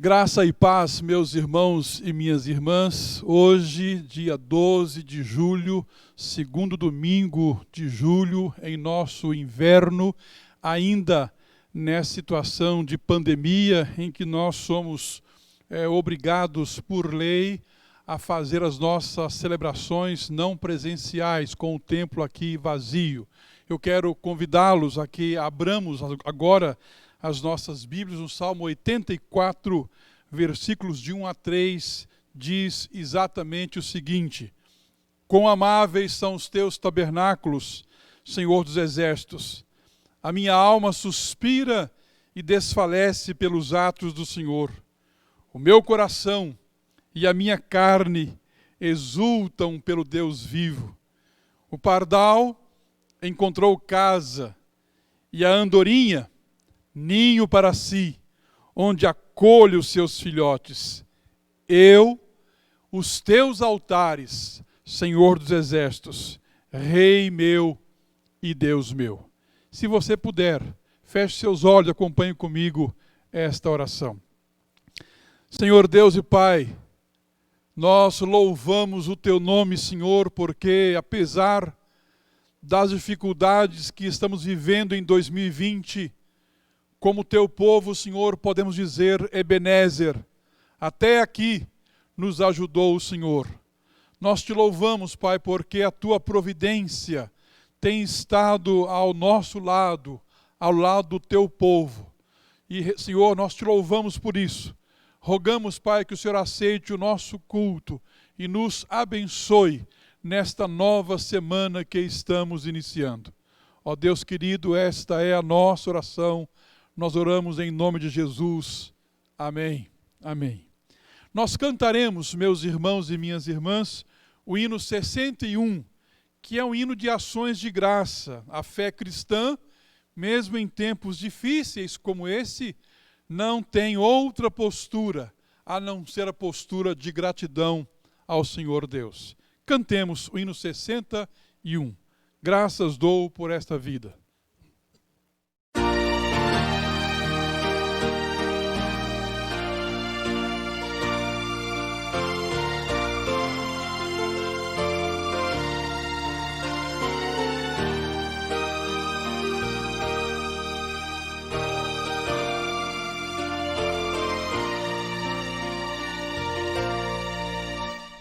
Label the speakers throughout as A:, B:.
A: Graça e paz, meus irmãos e minhas irmãs. Hoje, dia 12 de julho, segundo domingo de julho, em nosso inverno, ainda nessa situação de pandemia em que nós somos obrigados por lei a fazer as nossas celebrações não presenciais, com o templo aqui vazio. Eu quero convidá-los a que abramos agora as nossas Bíblias. No Salmo 84, versículos de 1 a 3, diz exatamente o seguinte: Quão amáveis são os teus tabernáculos, Senhor dos exércitos! A minha alma suspira e desfalece pelos atos do Senhor. O meu coração e a minha carne exultam pelo Deus vivo. O pardal encontrou casa e a andorinha ninho para si, onde acolhe os seus filhotes. Os teus altares, Senhor dos exércitos, Rei meu e Deus meu. Se você puder, feche seus olhos e acompanhe comigo esta oração. Senhor Deus e Pai, nós louvamos o teu nome, Senhor, porque apesar das dificuldades que estamos vivendo em 2020, como teu povo, Senhor, podemos dizer, Ebenezer, até aqui nos ajudou o Senhor. Nós te louvamos, Pai, porque a tua providência tem estado ao nosso lado, ao lado do teu povo. E, Senhor, nós te louvamos por isso. Rogamos, Pai, que o Senhor aceite o nosso culto e nos abençoe nesta nova semana que estamos iniciando. Ó Deus querido, esta é a nossa oração. Nós oramos em nome de Jesus. Amém. Amém. Nós cantaremos, meus irmãos e minhas irmãs, o hino 61, que é um hino de ações de graça. A fé cristã, mesmo em tempos difíceis como esse, não tem outra postura a não ser a postura de gratidão ao Senhor Deus. Cantemos o hino 61. Graças dou por esta vida.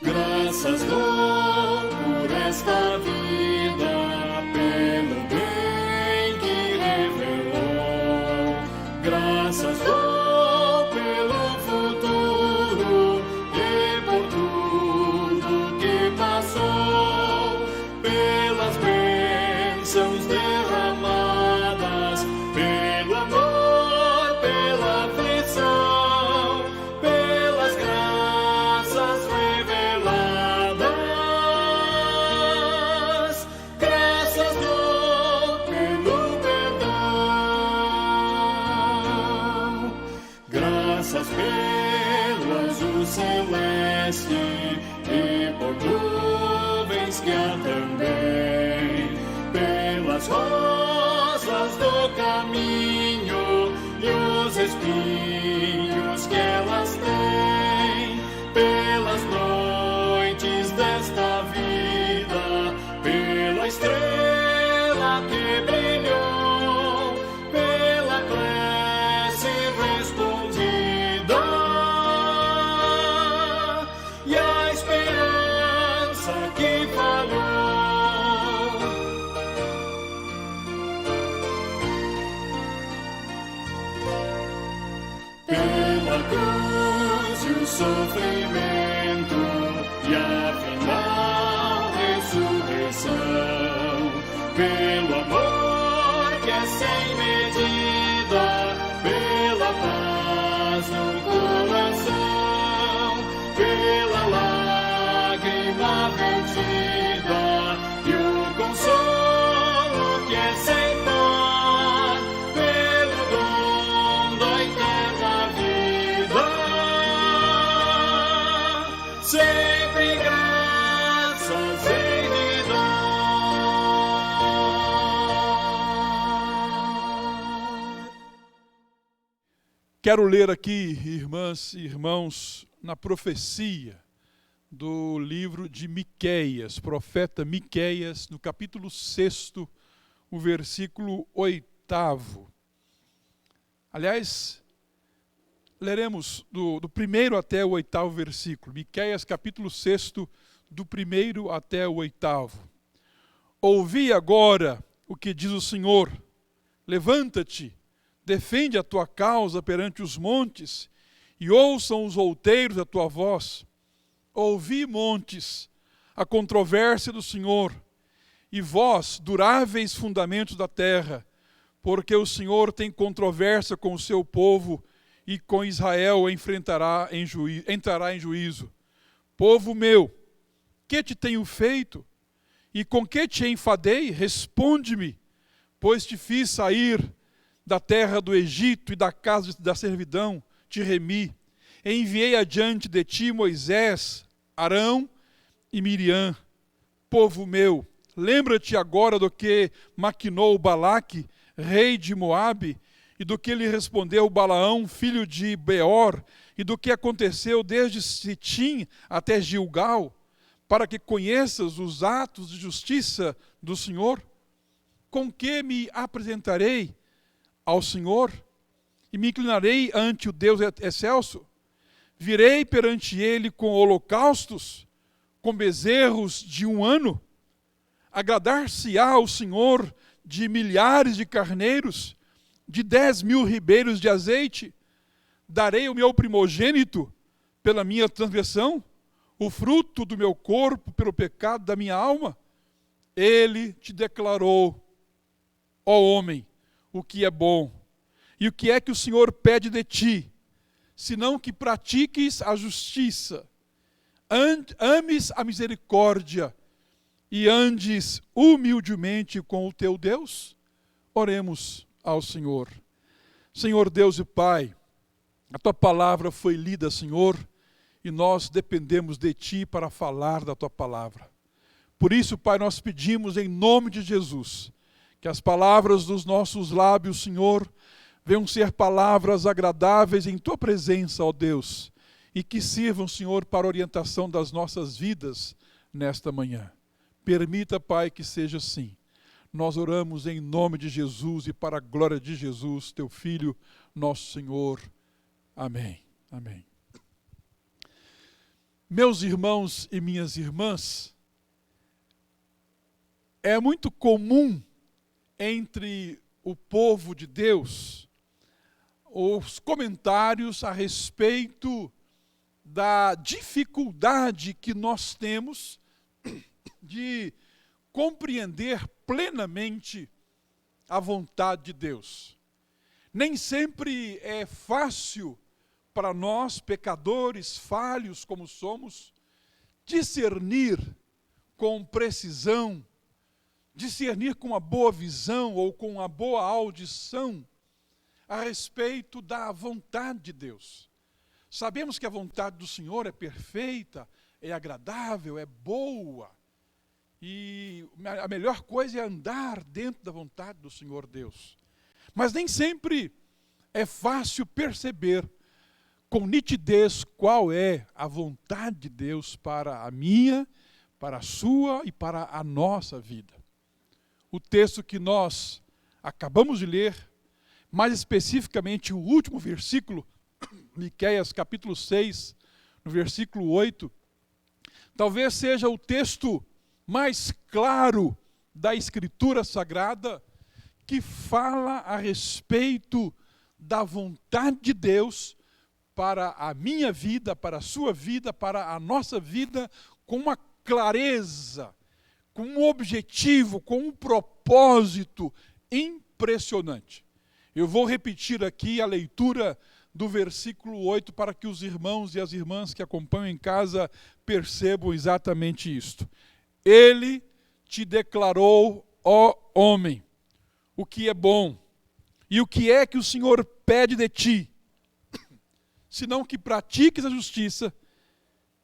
B: Graças dou por esta vida, pelo bem que revelou. Graças dou pelo futuro e por tudo que passou, pelas bênçãos derramadas, pelo amor, pela aflição, pelas graças reveladas. Graças dou pelo perdão, graças pelo azul celeste e por nuvens que há também, pelas rosas do caminho e os espinhos que elas têm, pelas noites desta vida, pela estrela que brilhou, pela prece respondida e a esperança que falhou. Pela cruz e o sofrimento e a final ressurreição, pelo amor que é sem medida, pela paz no coração, pela lágrima vertida e o consolo que é sem par, pelo dom da eterna vida. Sempre graças hei de dar.
A: Quero ler aqui, irmãs e irmãos, na profecia do livro de Miqueias, profeta Miqueias, no capítulo 6, o versículo 8. Aliás, leremos do primeiro até o 8º versículo. Miqueias, capítulo 6, do primeiro até o 8º. Ouvi agora o que diz o Senhor. Levanta-te, defende a tua causa perante os montes, e ouçam os outeiros a tua voz. Ouvi, montes, a controvérsia do Senhor, e vós, duráveis fundamentos da terra, porque o Senhor tem controvérsia com o seu povo, e com Israel entrará em juízo. Povo meu, que te tenho feito? E com que te enfadei? Responde-me, pois te fiz sair da terra do Egito e da casa da servidão, te remi. Enviei adiante de ti Moisés, Arão e Miriam. Povo meu, lembra-te agora do que maquinou Balaque, rei de Moabe, e do que lhe respondeu Balaão, filho de Beor, e do que aconteceu desde Sitim até Gilgal, para que conheças os atos de justiça do Senhor? Com que me apresentarei ao Senhor e me inclinarei ante o Deus excelso? Virei perante ele com holocaustos, com bezerros de 1 ano? Agradar-se-á ao Senhor de milhares de carneiros, de 10.000 ribeiros de azeite? Darei o meu primogênito pela minha transgressão, o fruto do meu corpo pelo pecado da minha alma? Ele te declarou, ó homem, o que é bom. E o que é que o Senhor pede de ti? Senão que pratiques a justiça, ames a misericórdia e andes humildemente com o teu Deus? Oremos ao Senhor. Senhor Deus e Pai, a tua palavra foi lida, Senhor, e nós dependemos de ti para falar da tua palavra. Por isso, Pai, nós pedimos em nome de Jesus, que as palavras dos nossos lábios, Senhor, venham ser palavras agradáveis em tua presença, ó Deus, e que sirvam, Senhor, para a orientação das nossas vidas nesta manhã. Permita, Pai, que seja assim. Nós oramos em nome de Jesus e para a glória de Jesus, teu Filho, nosso Senhor. Amém. Amém. Meus irmãos e minhas irmãs, é muito comum entre o povo de Deus os comentários a respeito da dificuldade que nós temos de compreender plenamente a vontade de Deus. Nem sempre é fácil para nós, pecadores, falhos como somos, discernir com precisão, discernir com uma boa visão ou com uma boa audição a respeito da vontade de Deus. Sabemos que a vontade do Senhor é perfeita, é agradável, é boa. E a melhor coisa é andar dentro da vontade do Senhor Deus. Mas nem sempre é fácil perceber com nitidez qual é a vontade de Deus para a minha, para a sua e para a nossa vida. O texto que nós acabamos de ler, mais especificamente o último versículo, Miqueias capítulo 6, no versículo 8, talvez seja o texto mais claro da Escritura Sagrada que fala a respeito da vontade de Deus para a minha vida, para a sua vida, para a nossa vida, com uma clareza, com um objetivo, com um propósito impressionante. Eu vou repetir aqui a leitura do versículo 8 para que os irmãos e as irmãs que acompanham em casa percebam exatamente isto. Ele te declarou, ó homem, o que é bom, e o que é que o Senhor pede de ti, senão que pratiques a justiça,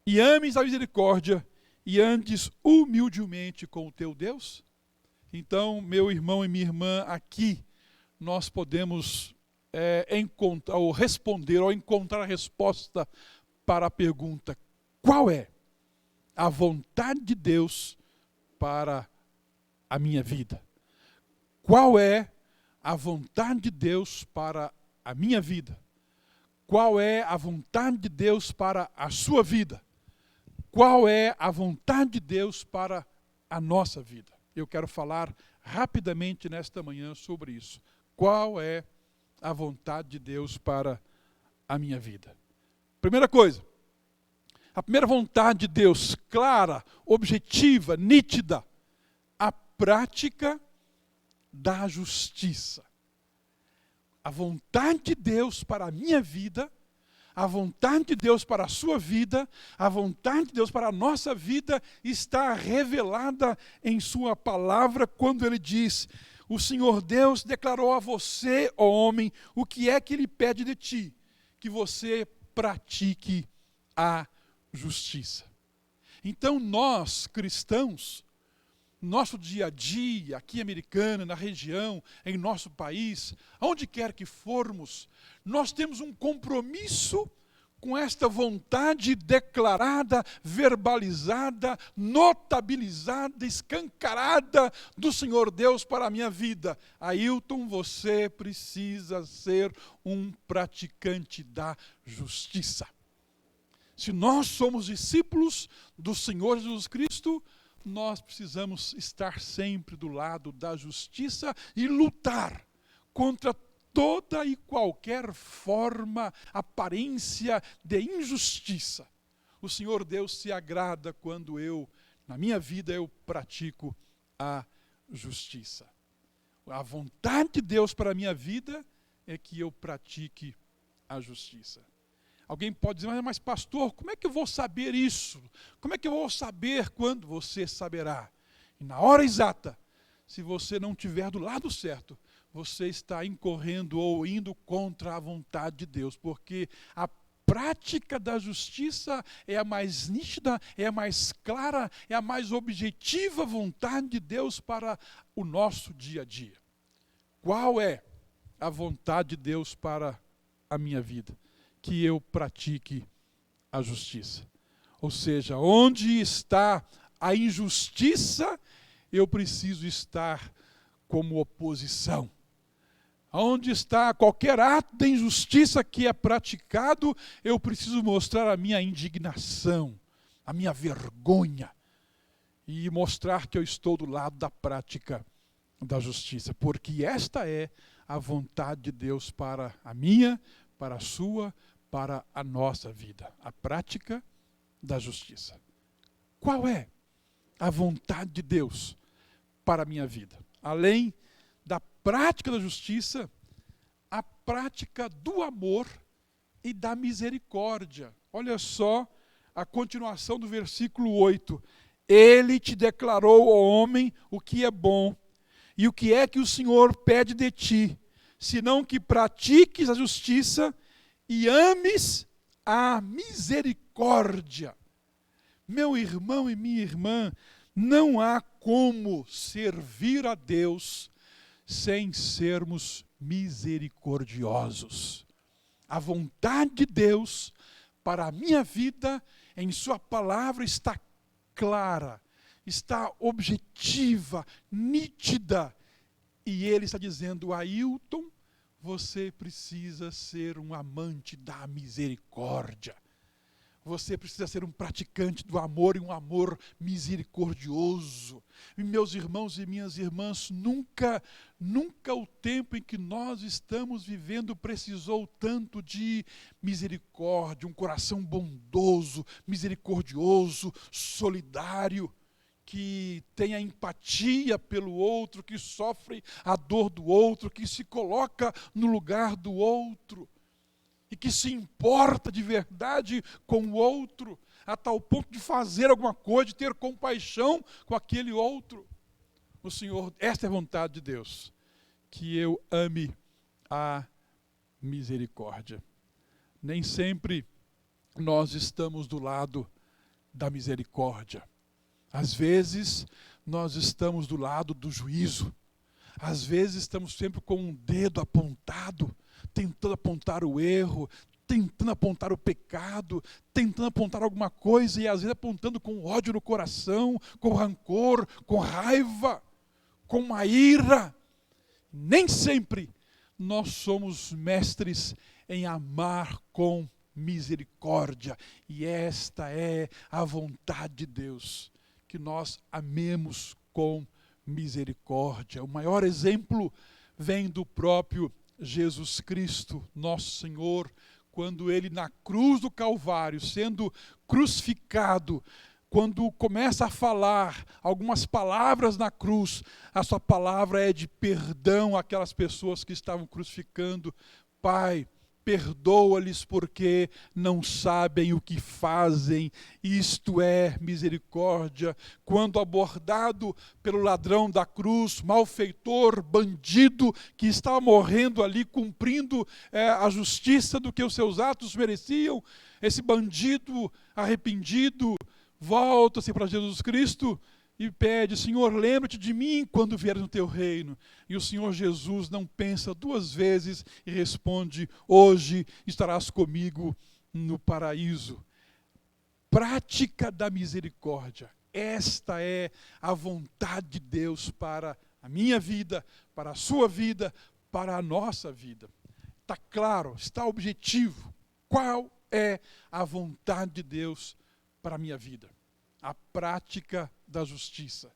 A: e ames a misericórdia, e andes humildemente com o teu Deus? Então, meu irmão e minha irmã, aqui nós podemos ou responder ou encontrar a resposta para a pergunta: qual é a vontade de Deus para a minha vida? Qual é a vontade de Deus para a minha vida? Qual é a vontade de Deus para a sua vida? Qual é a vontade de Deus para a nossa vida? Eu quero falar rapidamente nesta manhã sobre isso. Qual é a vontade de Deus para a minha vida? Primeira coisa, a primeira vontade de Deus, clara, objetiva, nítida, a prática da justiça. A vontade de Deus para a minha vida, a vontade de Deus para a sua vida, a vontade de Deus para a nossa vida está revelada em sua palavra quando ele diz: o Senhor Deus declarou a você, ó homem, o que é que ele pede de ti? Que você pratique a justiça. Então nós, cristãos, nosso dia a dia, aqui em Americana, na região, em nosso país, aonde quer que formos, nós temos um compromisso com esta vontade declarada, verbalizada, notabilizada, escancarada do Senhor Deus para a minha vida. Ailton, você precisa ser um praticante da justiça. Se nós somos discípulos do Senhor Jesus Cristo, nós precisamos estar sempre do lado da justiça e lutar contra toda e qualquer forma, aparência de injustiça. O Senhor Deus se agrada quando na minha vida, eu pratico a justiça. A vontade de Deus para a minha vida é que eu pratique a justiça. Alguém pode dizer: mas pastor, como é que eu vou saber isso? Como é que eu vou saber quando? Você saberá. E na hora exata, se você não estiver do lado certo, você está incorrendo ou indo contra a vontade de Deus, porque a prática da justiça é a mais nítida, é a mais clara, é a mais objetiva vontade de Deus para o nosso dia a dia. Qual é a vontade de Deus para a minha vida? Que eu pratique a justiça. Ou seja, onde está a injustiça, eu preciso estar como oposição. Onde está qualquer ato de injustiça que é praticado, eu preciso mostrar a minha indignação, a minha vergonha, e mostrar que eu estou do lado da prática da justiça, porque esta é a vontade de Deus para a minha, para a sua, para a nossa vida, a prática da justiça. Qual é a vontade de Deus para a minha vida? Além da prática da justiça, a prática do amor e da misericórdia. Olha só a continuação do versículo 8. Ele te declarou, ó homem, o que é bom, e o que é que o Senhor pede de ti, senão que pratiques a justiça e ames a misericórdia. Meu irmão e minha irmã, não há como servir a Deus sem sermos misericordiosos. A vontade de Deus para a minha vida, em sua palavra, está clara, está objetiva, nítida. E ele está dizendo: Ailton, você precisa ser um amante da misericórdia. Você precisa ser um praticante do amor e um amor misericordioso. E meus irmãos e minhas irmãs, nunca o tempo em que nós estamos vivendo precisou tanto de misericórdia, um coração bondoso, misericordioso, solidário, que tenha empatia pelo outro, que sofre a dor do outro, que se coloca no lugar do outro e que se importa de verdade com o outro, a tal ponto de fazer alguma coisa, de ter compaixão com aquele outro. O Senhor, esta é a vontade de Deus, que eu ame a misericórdia. Nem sempre nós estamos do lado da misericórdia. Às vezes, nós estamos do lado do juízo. Às vezes, estamos sempre com um dedo apontado. tentando apontar o erro, tentando apontar o pecado, tentando apontar alguma coisa e às vezes apontando com ódio no coração, com rancor, com raiva, com uma ira. Nem sempre nós somos mestres em amar com misericórdia. E esta é a vontade de Deus, que nós amemos com misericórdia. O maior exemplo vem do próprio Jesus Cristo, nosso Senhor, quando ele na cruz do Calvário, sendo crucificado, quando começa a falar algumas palavras na cruz, a sua palavra é de perdão àquelas pessoas que estavam crucificando. Pai, perdoa-lhes porque não sabem o que fazem. Isto é misericórdia. Quando abordado pelo ladrão da cruz, malfeitor, bandido, que estava morrendo ali, cumprindo a justiça do que os seus atos mereciam, esse bandido arrependido volta-se para Jesus Cristo e pede: Senhor, lembra-te de mim quando vieres no teu reino. E o Senhor Jesus não pensa duas vezes e responde: hoje estarás comigo no paraíso. Prática da misericórdia. Esta é a vontade de Deus para a minha vida, para a sua vida, para a nossa vida. Está claro, está objetivo. Qual é a vontade de Deus para a minha vida? A prática da justiça,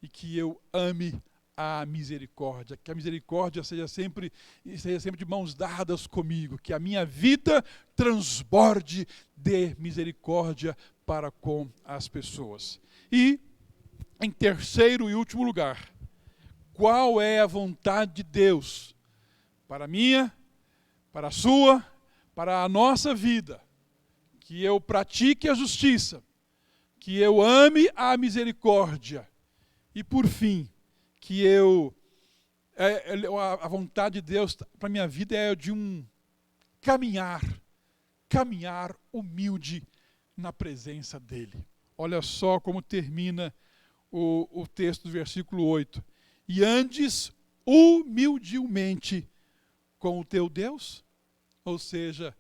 A: e que eu ame a misericórdia, que a misericórdia seja sempre de mãos dadas comigo, que a minha vida transborde de misericórdia para com as pessoas. E, em terceiro e último lugar, qual é a vontade de Deus para a minha, para a sua, para a nossa vida? Que eu pratique a justiça, que eu ame a misericórdia e, por fim, que a vontade de Deus para a minha vida é de um caminhar humilde na presença dEle. Olha só como termina o texto do versículo 8. E andes humildemente com o teu Deus, ou seja,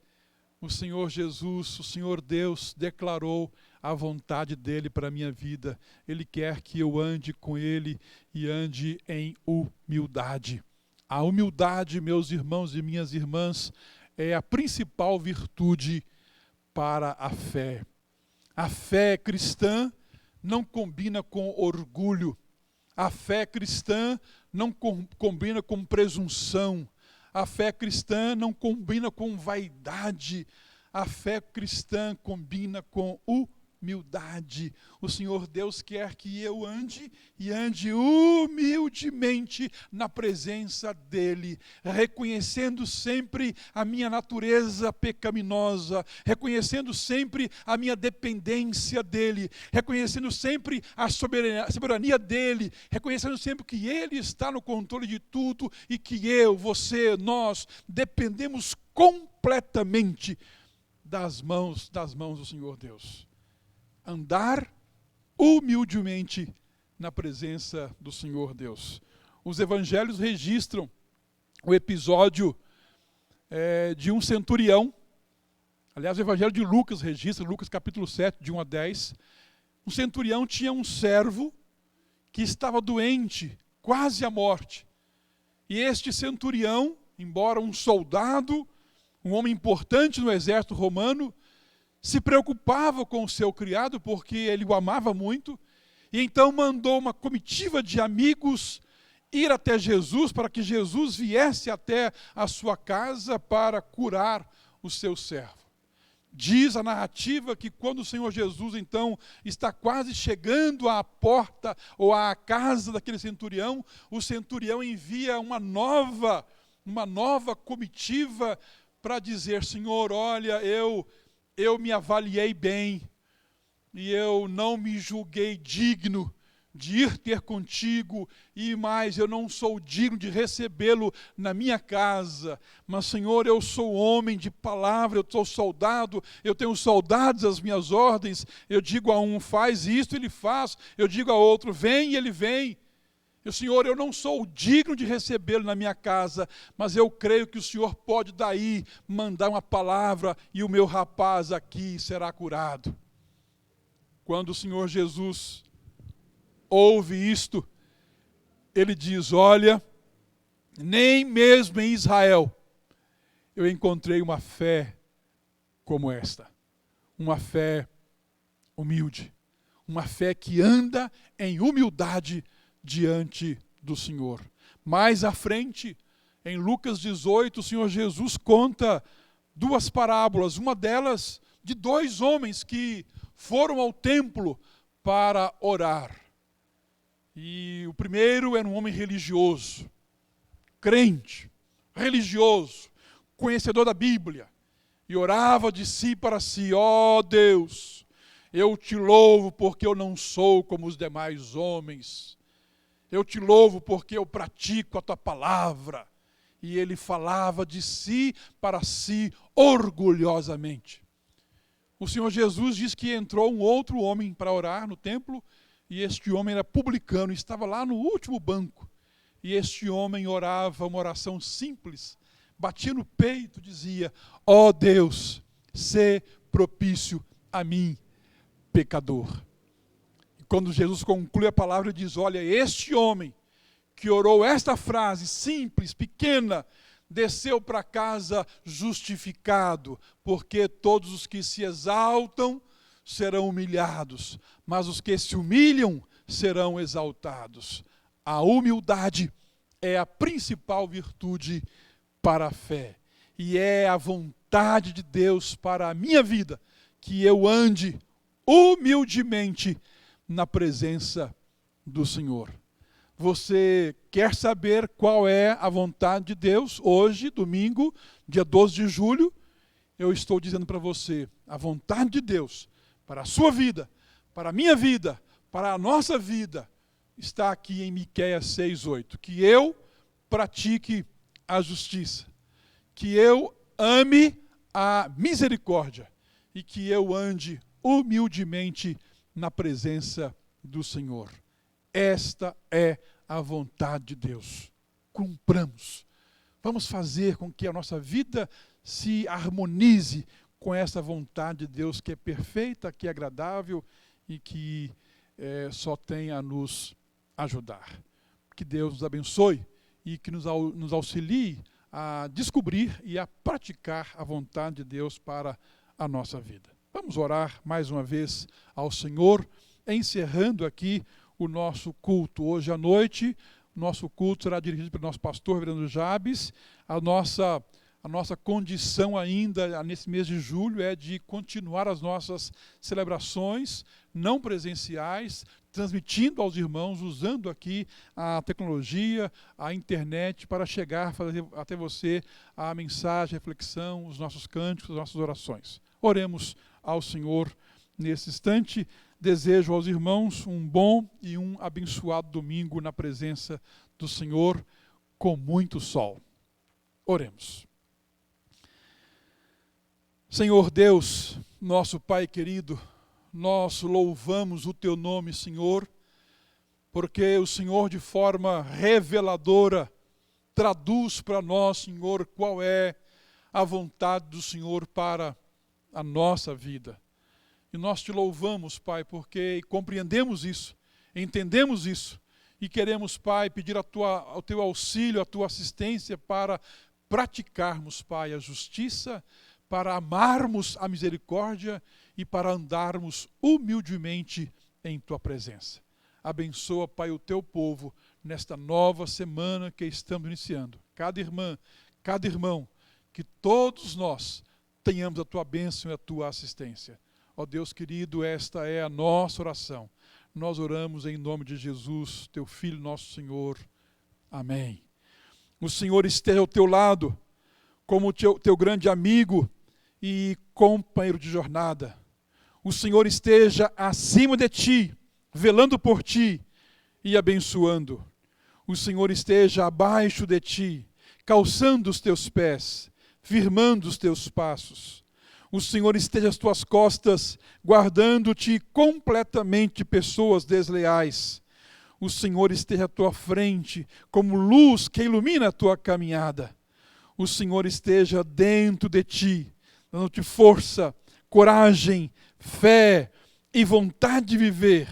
A: o Senhor Jesus, o Senhor Deus declarou a vontade dEle para a minha vida. Ele quer que eu ande com Ele e ande em humildade. A humildade, meus irmãos e minhas irmãs, é a principal virtude para a fé. A fé cristã não combina com orgulho. A fé cristã não combina com presunção. A fé cristã não combina com vaidade. A fé cristã combina com humildade. O Senhor Deus quer que eu ande humildemente na presença dEle, reconhecendo sempre a minha natureza pecaminosa, reconhecendo sempre a minha dependência dEle, reconhecendo sempre a soberania dEle, reconhecendo sempre que Ele está no controle de tudo e que eu, você, nós dependemos completamente das mãos do Senhor Deus. Andar humildemente na presença do Senhor Deus. Os evangelhos registram o episódio de um centurião. Aliás, o evangelho de Lucas registra, Lucas capítulo 7, de 1 a 10. Um centurião tinha um servo que estava doente, quase à morte. E este centurião, embora um soldado, um homem importante no exército romano, se preocupava com o seu criado porque ele o amava muito, e então mandou uma comitiva de amigos ir até Jesus para que Jesus viesse até a sua casa para curar o seu servo. Diz a narrativa que quando o Senhor Jesus então está quase chegando à porta ou à casa daquele centurião, o centurião envia uma nova comitiva para dizer: Senhor, olha, eu me avaliei bem e eu não me julguei digno de ir ter contigo, e mais, eu não sou digno de recebê-lo na minha casa, mas Senhor, eu sou homem de palavra, eu sou soldado, eu tenho soldados às minhas ordens, eu digo a um faz isto, ele faz, eu digo a outro vem e ele vem. E, Senhor, eu não sou digno de recebê-lo na minha casa, mas eu creio que o Senhor pode daí mandar uma palavra e o meu rapaz aqui será curado. Quando o Senhor Jesus ouve isto, ele diz: olha, nem mesmo em Israel eu encontrei uma fé como esta. Uma fé humilde. Uma fé que anda em humildade diante do Senhor. Mais à frente, em Lucas 18, o Senhor Jesus conta duas parábolas. Uma delas de dois homens que foram ao templo para orar. E o primeiro era um homem religioso, crente, religioso, conhecedor da Bíblia. E orava de si para si: ó Deus, eu te louvo porque eu não sou como os demais homens. Eu te louvo porque eu pratico a tua palavra. E ele falava de si para si orgulhosamente. O Senhor Jesus diz que entrou um outro homem para orar no templo, e este homem era publicano, estava lá no último banco. E este homem orava uma oração simples, batia no peito, dizia: ó Deus, sê propício a mim, pecador. E quando Jesus conclui a palavra, ele diz: olha, este homem que orou esta frase simples, pequena, desceu para casa justificado, porque todos os que se exaltam serão humilhados, mas os que se humilham serão exaltados. A humildade é a principal virtude para a fé, e é a vontade de Deus para a minha vida, que eu ande humildemente na presença do Senhor. Você quer saber qual é a vontade de Deus? Hoje, domingo, dia 12 de julho, eu estou dizendo para você: a vontade de Deus para a sua vida, para a minha vida, para a nossa vida, está aqui em Miqueias 6:8. Que eu pratique a justiça, que eu ame a misericórdia e que eu ande humildemente na presença do Senhor. Esta é a vontade de Deus. Cumpramos. Vamos fazer com que a nossa vida se harmonize com essa vontade de Deus, que é perfeita, que é agradável e que só tem a nos ajudar. Que Deus nos abençoe e que nos auxilie a descobrir e a praticar a vontade de Deus para a nossa vida. Vamos orar mais uma vez ao Senhor, encerrando aqui o nosso culto. Hoje à noite, nosso culto será dirigido pelo nosso pastor, reverendo Jabes. A nossa condição ainda nesse mês de julho é de continuar as nossas celebrações não presenciais, transmitindo aos irmãos, usando aqui a tecnologia, a internet, para chegar até você a mensagem, a reflexão, os nossos cânticos, as nossas orações. Oremos ao Senhor nesse instante. Desejo aos irmãos um bom e um abençoado domingo na presença do Senhor, com muito sol. Oremos. Senhor Deus, nosso Pai querido, nós louvamos o Teu nome, Senhor, porque o Senhor, de forma reveladora, traduz para nós, Senhor, qual é a vontade do Senhor para a nossa vida. E nós Te louvamos, Pai, porque compreendemos isso, entendemos isso, e queremos, Pai, pedir o Teu auxílio, a Tua assistência para praticarmos, Pai, a justiça, para amarmos a misericórdia e para andarmos humildemente em Tua presença. Abençoa, Pai, o Teu povo nesta nova semana que estamos iniciando. Cada irmã, cada irmão, que todos nós tenhamos a Tua bênção e a Tua assistência. Ó Deus querido, esta é a nossa oração. Nós oramos em nome de Jesus, Teu Filho, nosso Senhor. Amém. O Senhor esteja ao teu lado, como teu grande amigo e companheiro de jornada. O Senhor esteja acima de ti, velando por ti e abençoando. O Senhor esteja abaixo de ti, calçando os teus pés, firmando os teus passos. O Senhor esteja às tuas costas, guardando-te completamente de pessoas desleais. o Senhor esteja à tua frente, como luz que ilumina a tua caminhada. O Senhor esteja dentro de ti, dando-te força, coragem, fé e vontade de viver.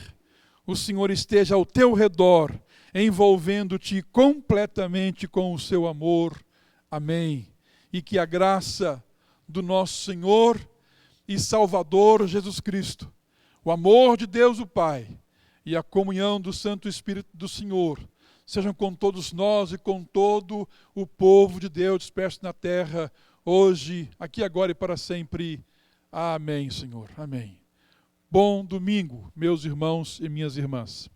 A: O Senhor esteja ao teu redor, envolvendo-te completamente com o seu amor. Amém. E que a graça do nosso Senhor e Salvador Jesus Cristo, o amor de Deus o Pai e a comunhão do Santo Espírito do Senhor sejam com todos nós e com todo o povo de Deus disperso na terra, hoje, aqui, agora e para sempre. Amém, Senhor. Amém. Bom domingo, meus irmãos e minhas irmãs.